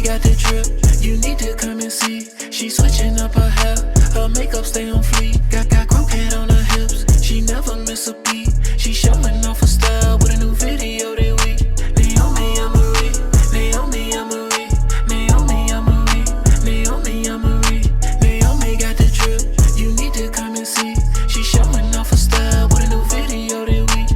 Naomi got the drip, you need to come and see. She switching up her hair, her makeup stay on fleek. Got croquet on her hips, she never miss a beat. She showing off her style with a new video this week. Naomi, I'm Marie, Naomi, I'm Marie, Naomi, I'm Marie, Naomi, I'm Marie. Naomi got the drip, you need to come and see. She showing off her style with a new video this week.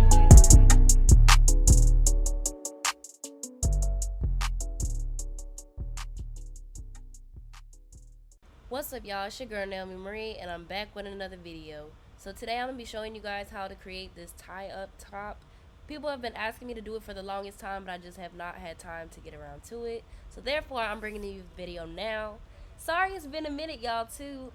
What's up, y'all? It's your girl Naomi Marie, and I'm back with another video. So today I'm gonna be showing you guys how to create this tie up top. People have been asking me to do it for the longest time, but I just have not had time to get around to it. So therefore I'm bringing you a video now. Sorry it's been a minute, y'all, too.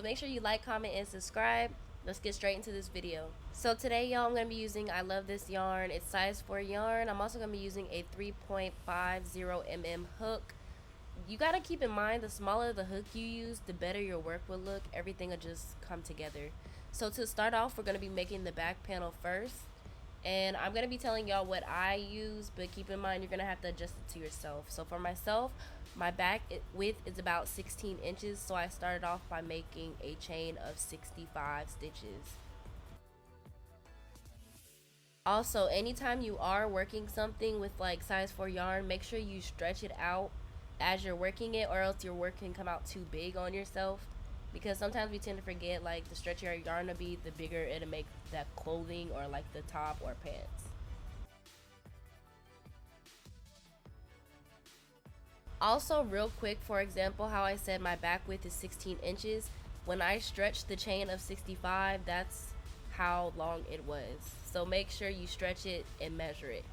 Make sure you like, comment, and subscribe. Let's get straight into this video. So today, y'all, I'm gonna be using I Love This yarn. It's size 4 yarn. I'm also gonna be using a 3.50 mm hook. You gotta keep in mind, the smaller the hook you use, the better your work will look. Everything will just come together. So to start off, we're gonna be making the back panel first, and I'm gonna be telling y'all what I use, but keep in mind you're gonna have to adjust it to yourself. So for myself, my back width is about 16 inches, so I started off by making a chain of 65 stitches. Also, anytime you are working something with like size 4 yarn, make sure you stretch it out as you're working it, or else your work can come out too big on yourself, because sometimes we tend to forget, like, the stretchier our yarn will be, the bigger it'll make that clothing or like the top or pants. Also, real quick, for example, how I said my back width is 16 inches, when I stretched the chain of 65, that's how long it was. So make sure you stretch it and measure it.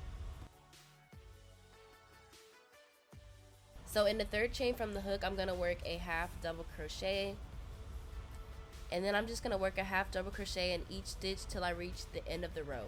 So in the third chain from the hook, I'm gonna work a half double crochet, and then I'm just gonna work a half double crochet in each stitch till I reach the end of the row.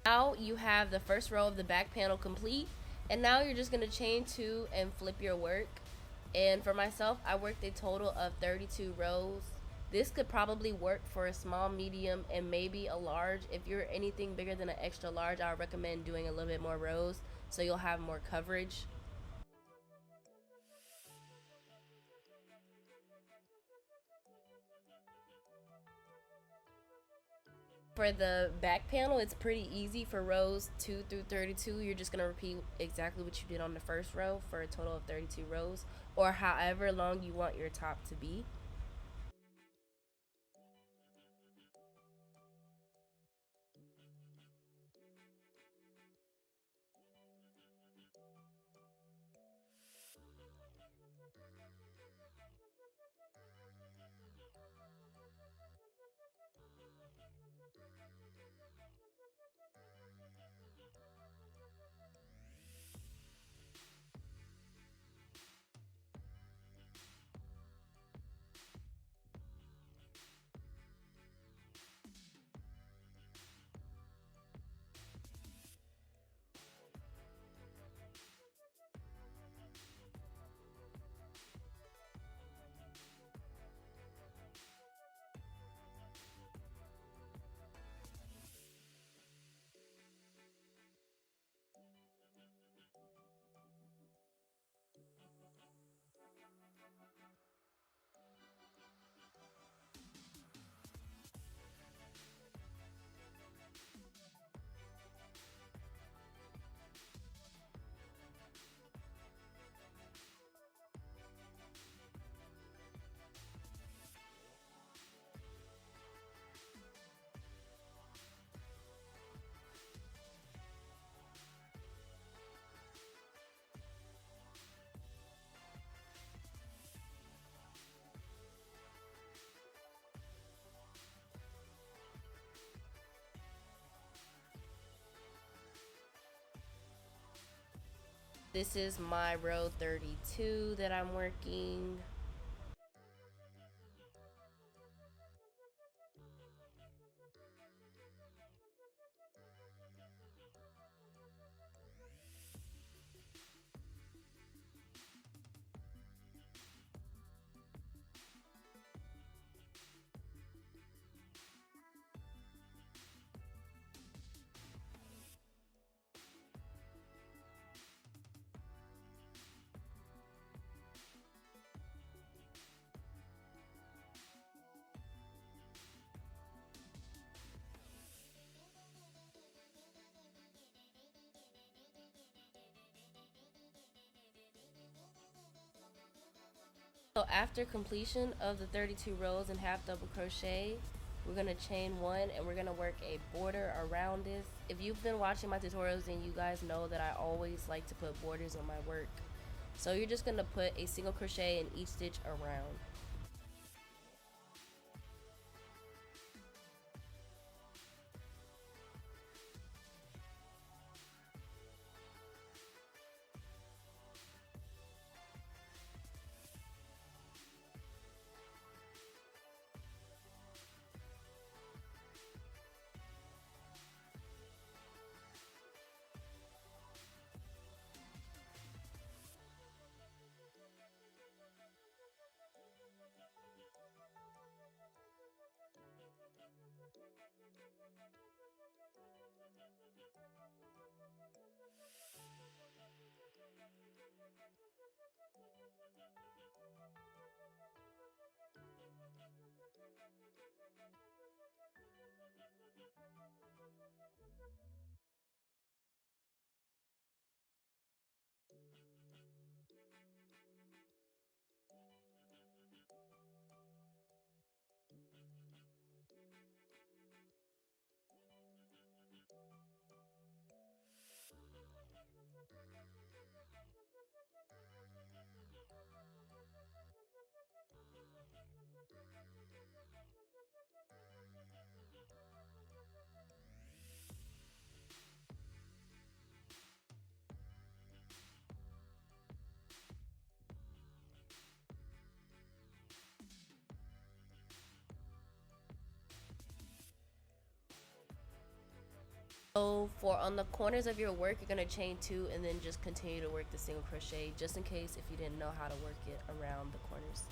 Now you have the first row of the back panel complete, and now you're just going to chain 2 and flip your work. And for myself, I worked a total of 32 rows. This could probably work for a small, medium, and maybe a large. If you're anything bigger than an extra large, I would recommend doing a little bit more rows so you'll have more coverage. For the back panel, it's pretty easy. For rows 2 through 32, you're just going to repeat exactly what you did on the first row for a total of 32 rows, or however long you want your top to be. This is my row 32 that I'm working. So after completion of the 32 rows and half double crochet, we're going to chain one and we're going to work a border around this. If you've been watching my tutorials, then you guys know that I always like to put borders on my work. So you're just going to put a single crochet in each stitch around. So for on the corners of your work, you're going to chain two and then just continue to work the single crochet, just in case if you didn't know how to work it around the corners.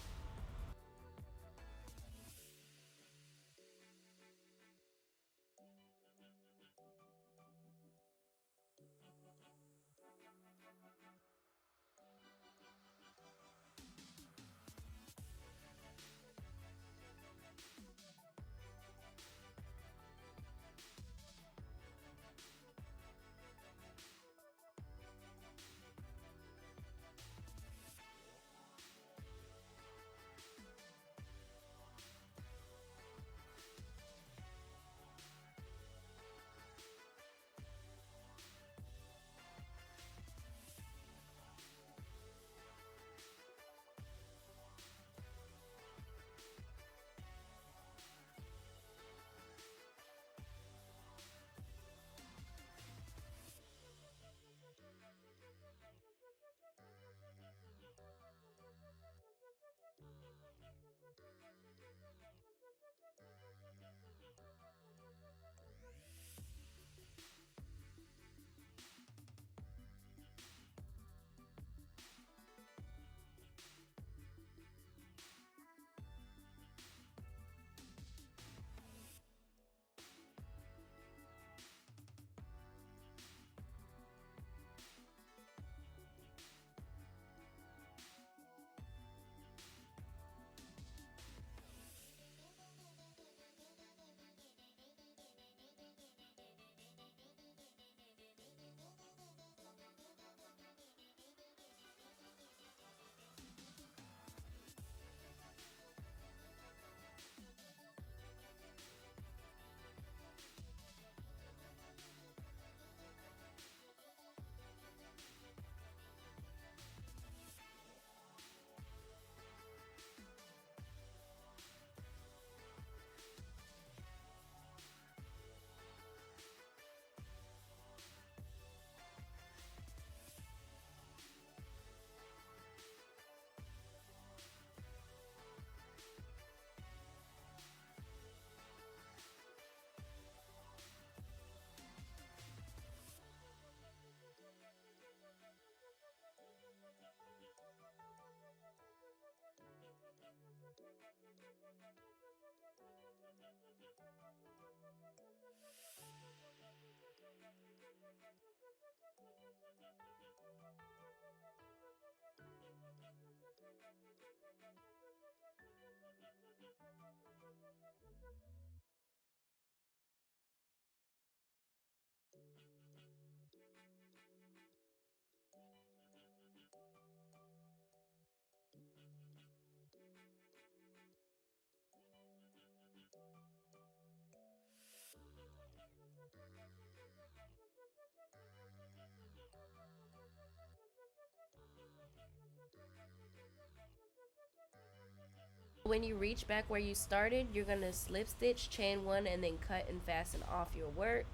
When you reach back where you started, you're going to slip stitch, chain one, and then cut and fasten off your work.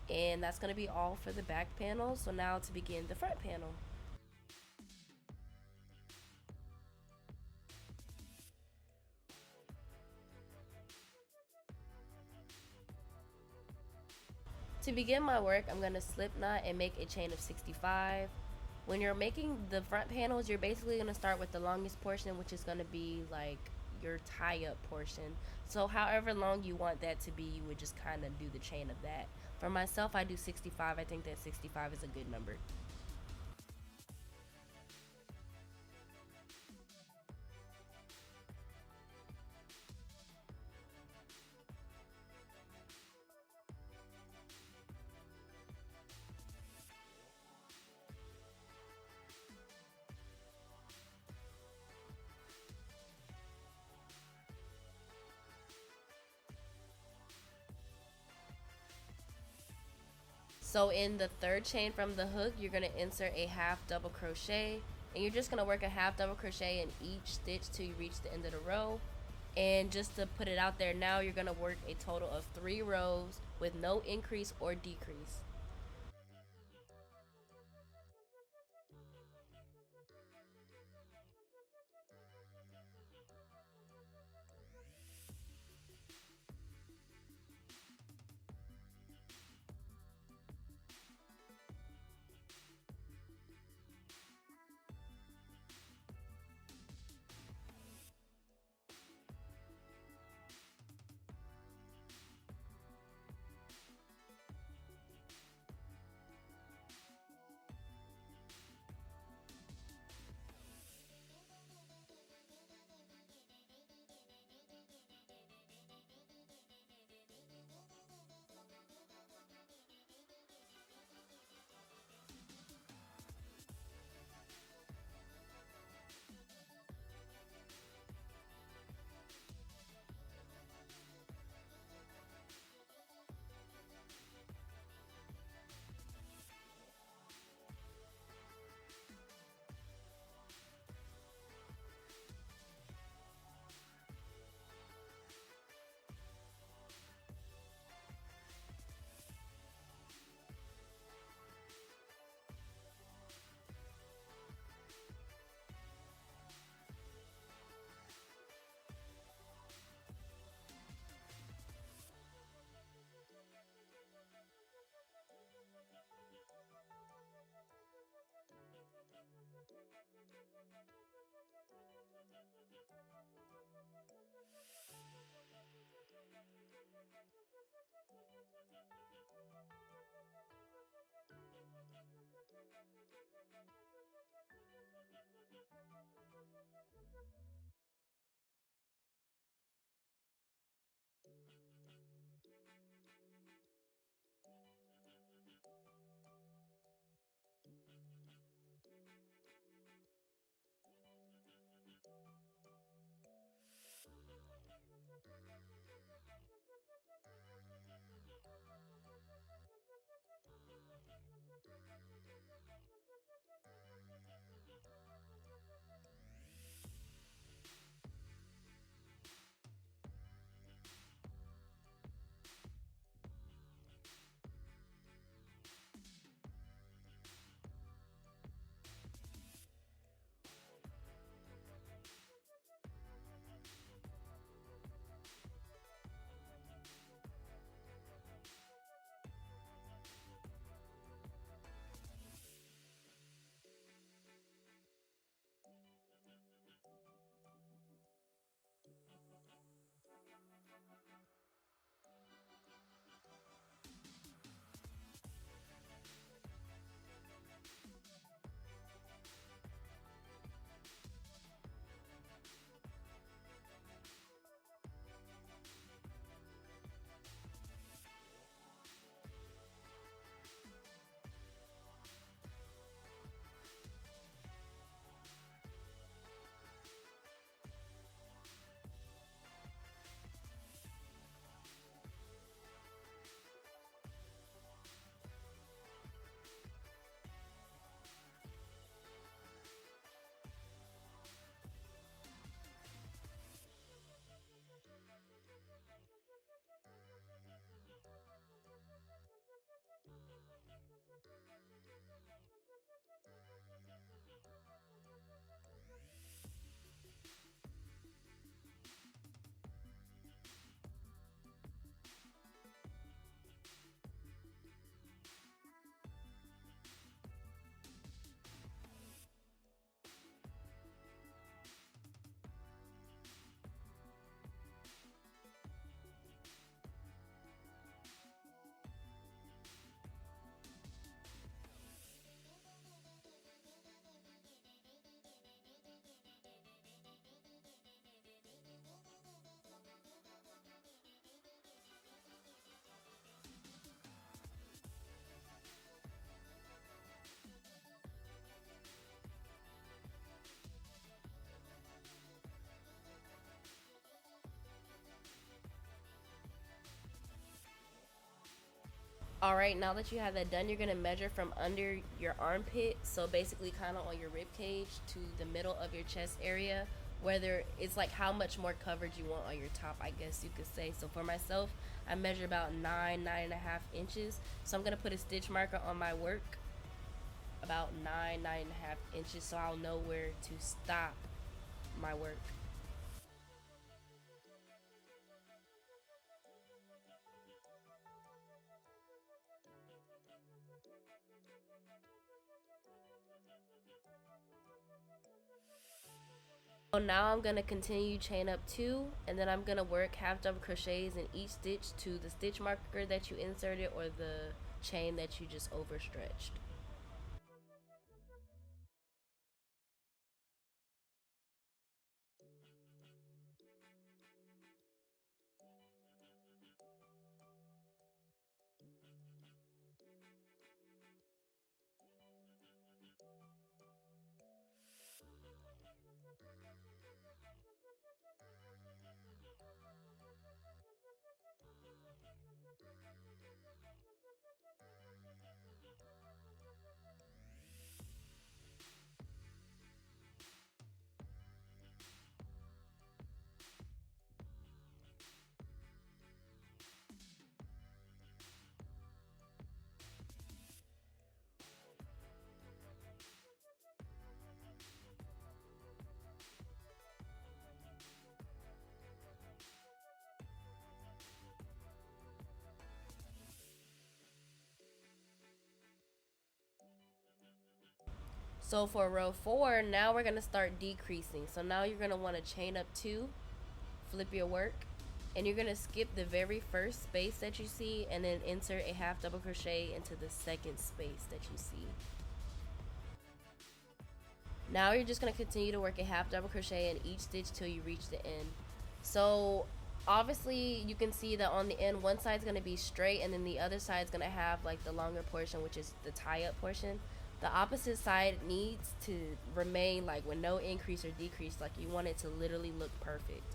And that's going to be all for the back panel. So now to begin the front panel. To begin my work, I'm going to slip knot and make a chain of 65. When you're making the front panels, you're basically going to start with the longest portion, which is going to be like your tie up portion. So however long you want that to be, you would just kind of do the chain of that. For myself, I do 65. I think that 65 is a good number. So in the third chain from the hook, you're going to insert a half double crochet, and you're just going to work a half double crochet in each stitch till you reach the end of the row. And just to put it out there now, you're going to work a total of 3 rows with no increase or decrease. Alright, now that you have that done, you're going to measure from under your armpit, so basically kind of on your rib cage to the middle of your chest area, whether it's like how much more coverage you want on your top, I guess you could say. So for myself, I measure about 9.5 inches. So I'm going to put a stitch marker on my work about 9.5 inches, so I'll know where to stop my work. So now I'm going to continue chain up 2, and then I'm going to work half double crochets in each stitch to the stitch marker that you inserted or the chain that you just overstretched. So for row 4, now we're going to start decreasing. So now you're going to want to chain up 2, flip your work, and you're going to skip the very first space that you see and then insert a half double crochet into the second space that you see. Now you're just going to continue to work a half double crochet in each stitch till you reach the end. So obviously you can see that on the end, one side's going to be straight and then the other side's going to have like the longer portion, which is the tie up portion. The opposite side needs to remain like with no increase or decrease, like you want it to literally look perfect.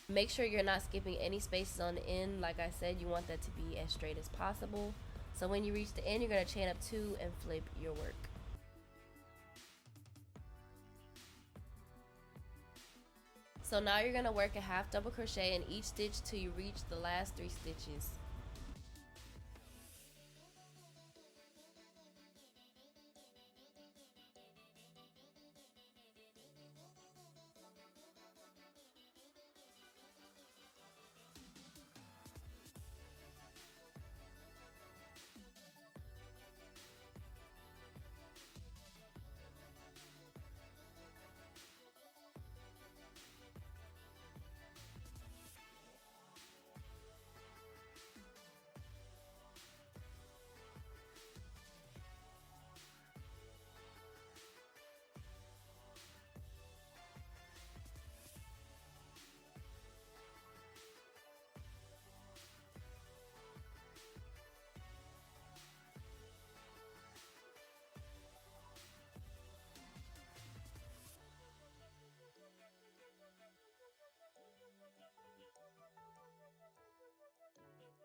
Make sure you're not skipping any spaces on the end. Like I said, you want that to be as straight as possible. So when you reach the end, you're going to chain up 2 and flip your work. So now you're going to work a half double crochet in each stitch till you reach the last 3 stitches.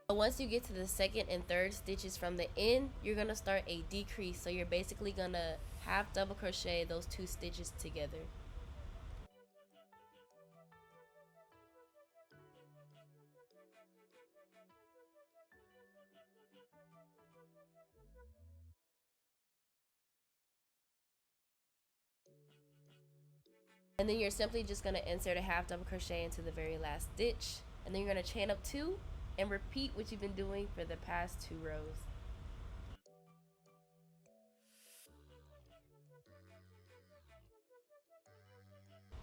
But once you get to the second and third stitches from the end, you're going to start a decrease. So you're basically going to half double crochet those 2 stitches together. And then you're simply just going to insert a half double crochet into the very last stitch, and then you're going to chain up 2 and repeat what you've been doing for the past 2 rows.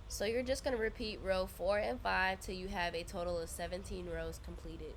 So you're just going to repeat row 4 and 5 till you have a total of 17 rows completed.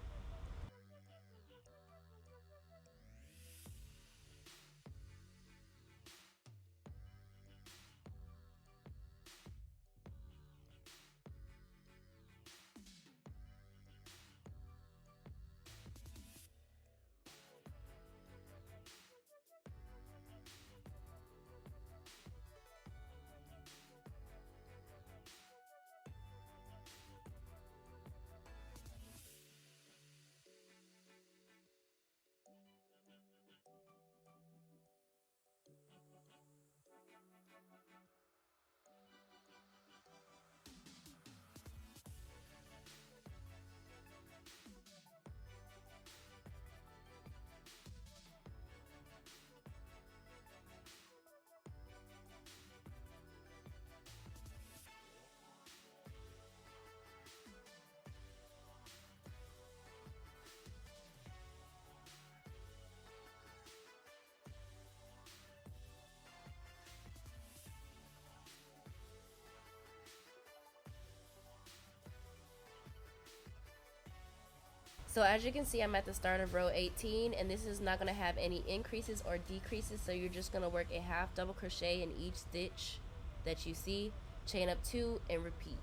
So as you can see, I'm at the start of row 18, and this is not going to have any increases or decreases, so you're just going to work a half double crochet in each stitch that you see, chain up 2 and repeat.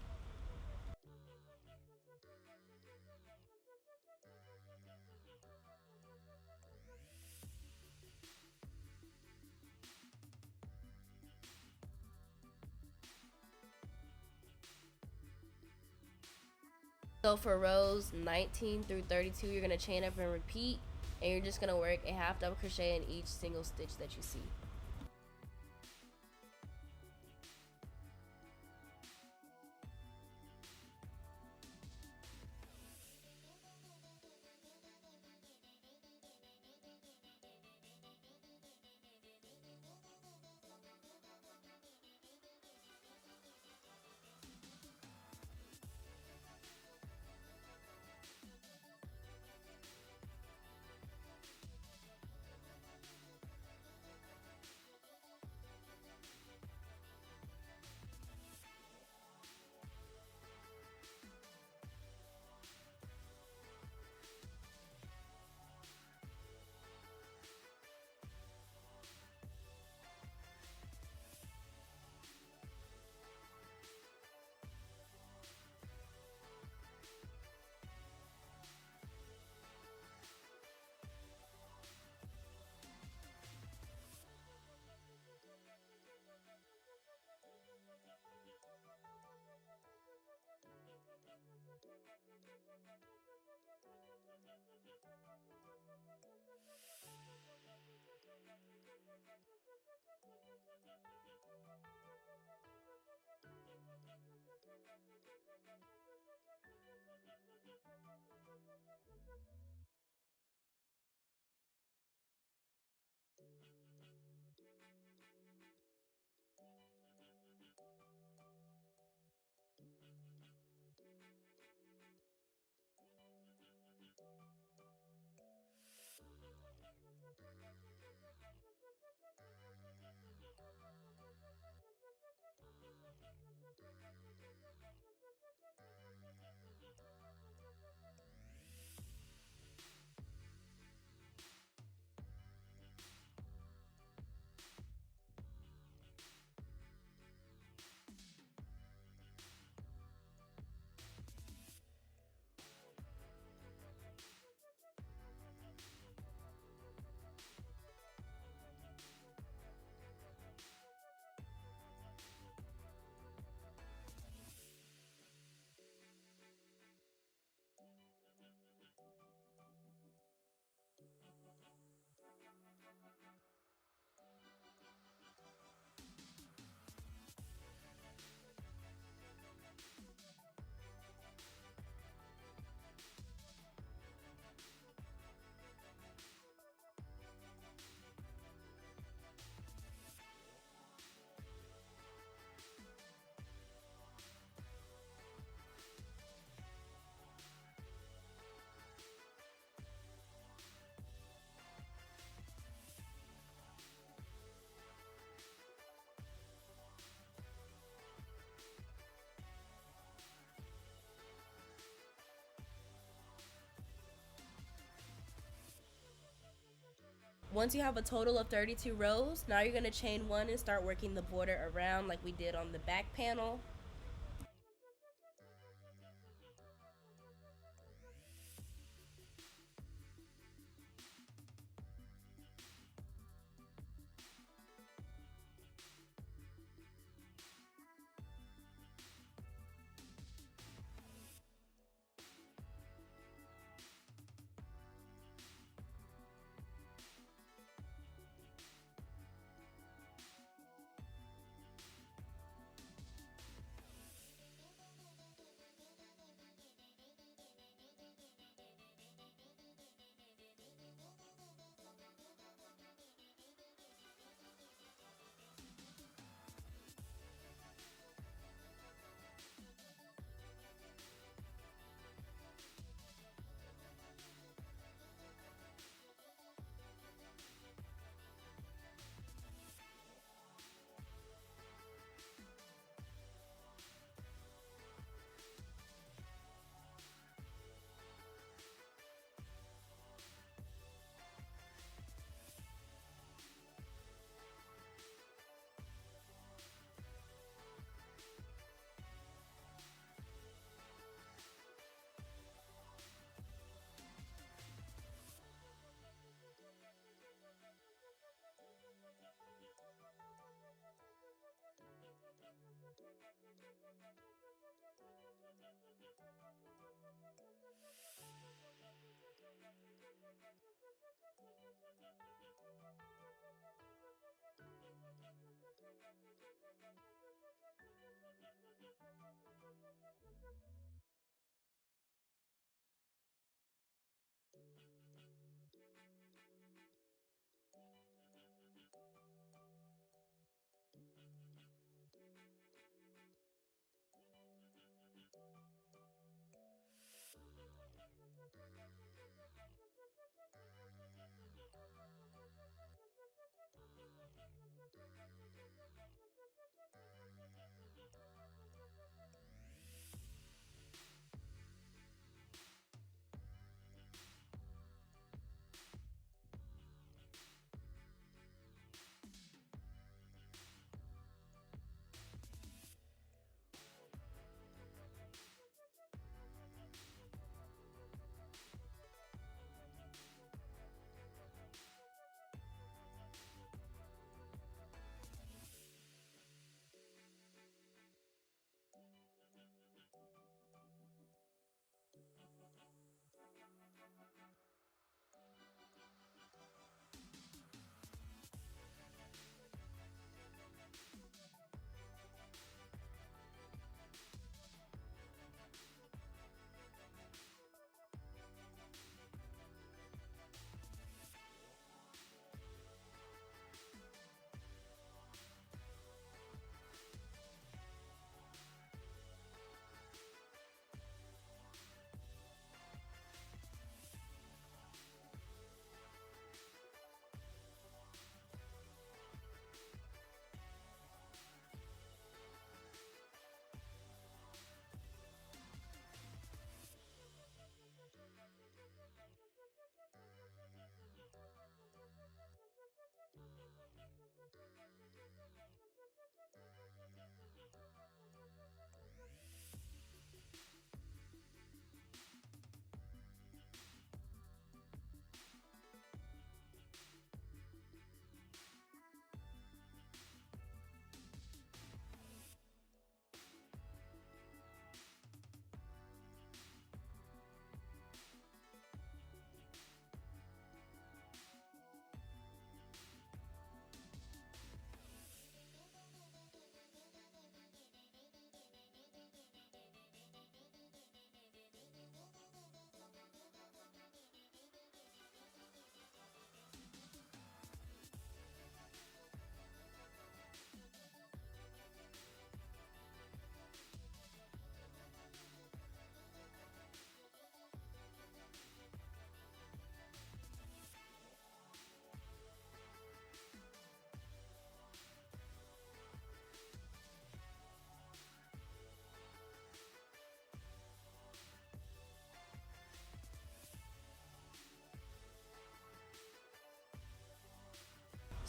So for rows 19 through 32, you're going to chain up and repeat, and you're just going to work a half double crochet in each single stitch that you see. Once you have a total of 32 rows, now you're going to chain 1 and start working the border around like we did on the back panel.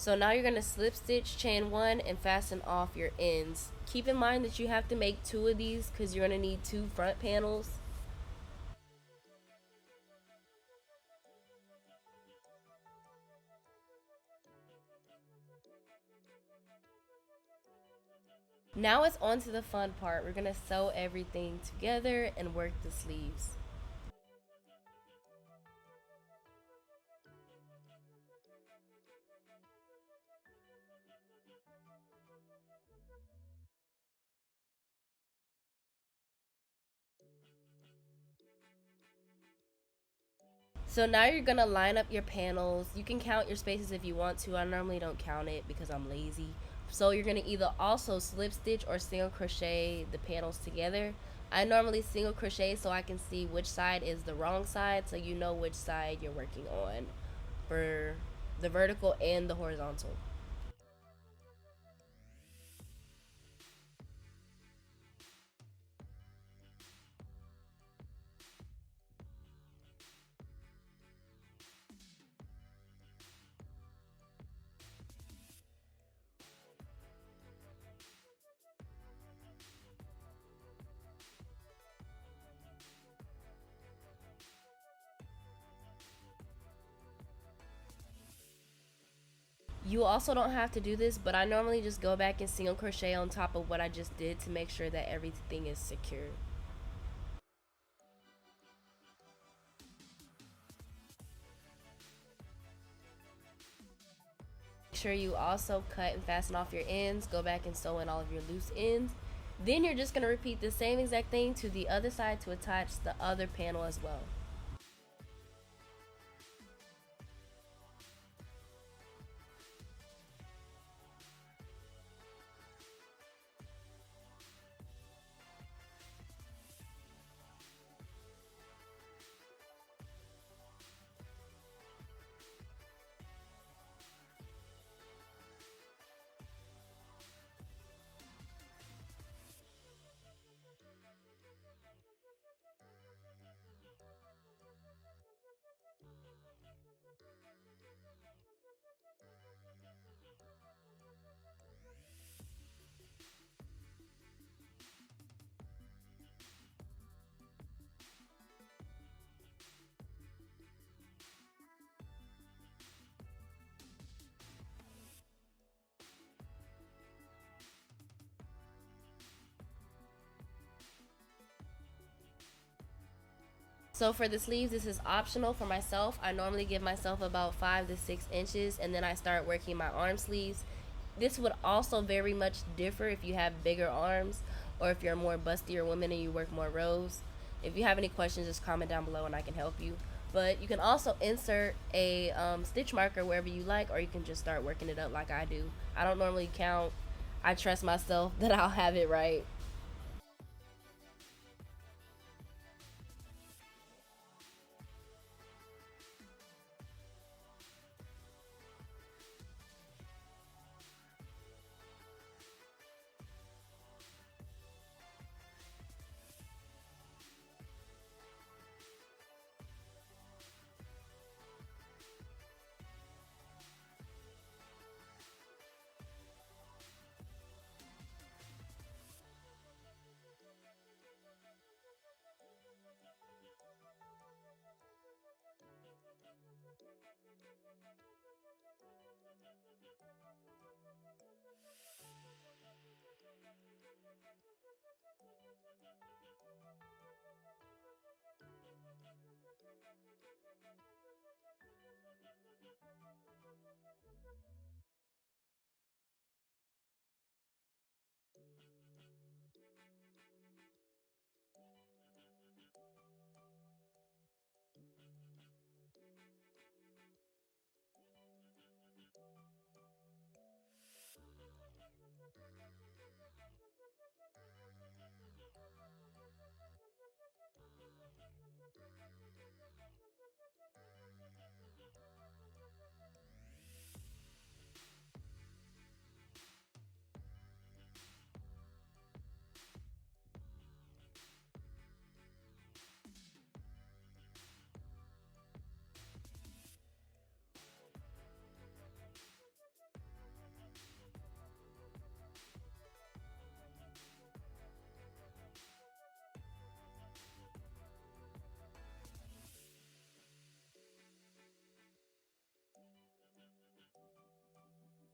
So now you're going to slip stitch chain 1 and fasten off your ends. Keep in mind that you have to make 2 of these because you're going to need 2 front panels. Now it's on to the fun part. We're going to sew everything together and work the sleeves. So now you're gonna line up your panels. You can count your spaces if you want to. I normally don't count it because I'm lazy. So you're gonna either also slip stitch or single crochet the panels together. I normally single crochet so I can see which side is the wrong side, so you know which side you're working on for the vertical and the horizontal. You also don't have to do this, but I normally just go back and single crochet on top of what I just did to make sure that everything is secure. Make sure you also cut and fasten off your ends. Go back and sew in all of your loose ends. Then you're just going to repeat the same exact thing to the other side to attach the other panel as well. So for the sleeves, this is optional for myself. I normally give myself about 5 to 6 inches and then I start working my arm sleeves. This would also very much differ if you have bigger arms or if you're a more bustier woman and you work more rows. If you have any questions, just comment down below and I can help you. But you can also insert a stitch marker wherever you like, or you can just start working it up like I do. I don't normally count. I trust myself that I'll have it right.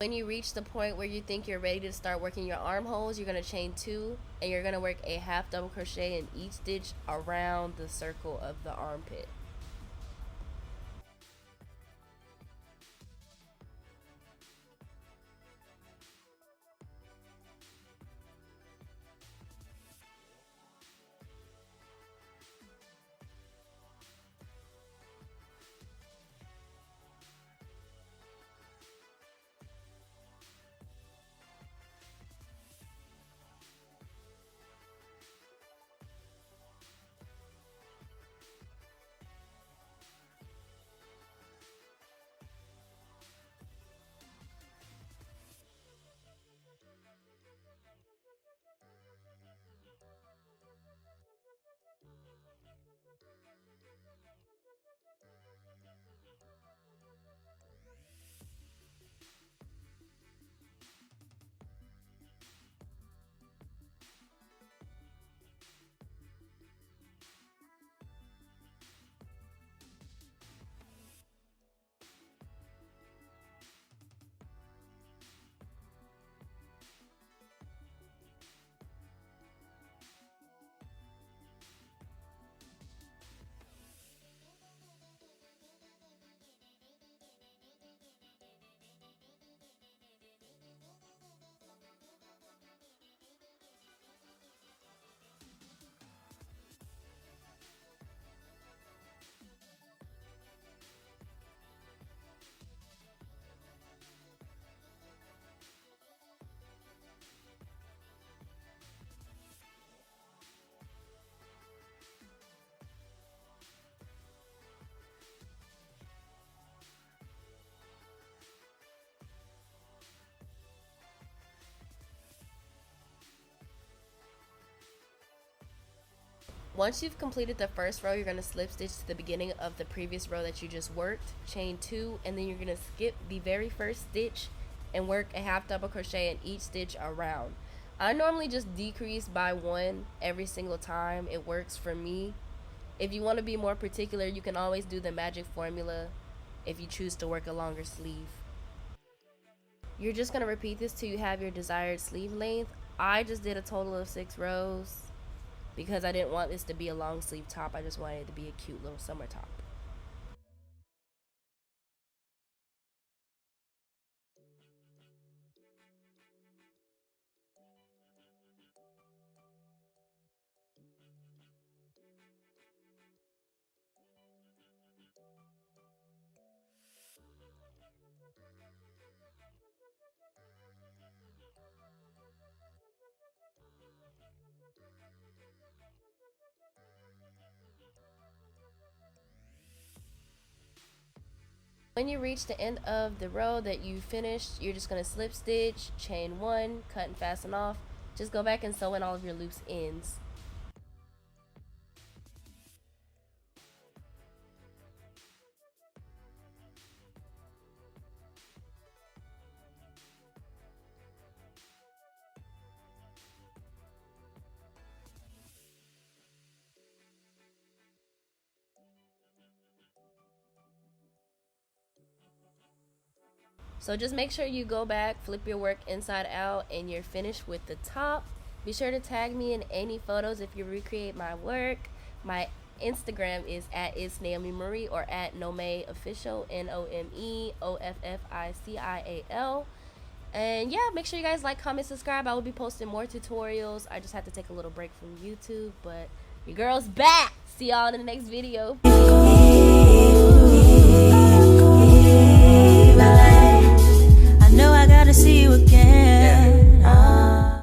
When you reach the point where you think you're ready to start working your armholes, you're going to chain 2 and you're going to work a half double crochet in each stitch around the circle of the armpit. Once you've completed the first row, you're going to slip stitch to the beginning of the previous row that you just worked, chain 2, and then you're going to skip the very first stitch and work a half double crochet in each stitch around. I normally just decrease by 1 every single time. It works for me. If you want to be more particular, you can always do the magic formula if you choose to work a longer sleeve. You're just going to repeat this till you have your desired sleeve length. I just did a total of 6 rows. Because I didn't want this to be a long sleeve top, I just wanted it to be a cute little summer top. When you reach the end of the row that you finished, you're just going to slip stitch, chain 1, cut and fasten off. Just go back and sew in all of your loose ends. So just make sure you go back, flip your work inside out, and you're finished with the top. Be sure to tag me in any photos if you recreate my work. My Instagram is at It's Naomi Marie or at Naomi Official, NOMEOFFICIAL. And yeah, make sure you guys like, comment, subscribe. I will be posting more tutorials. I just had to take a little break from YouTube, but your girl's back. See y'all in the next video. I know I gotta see you again.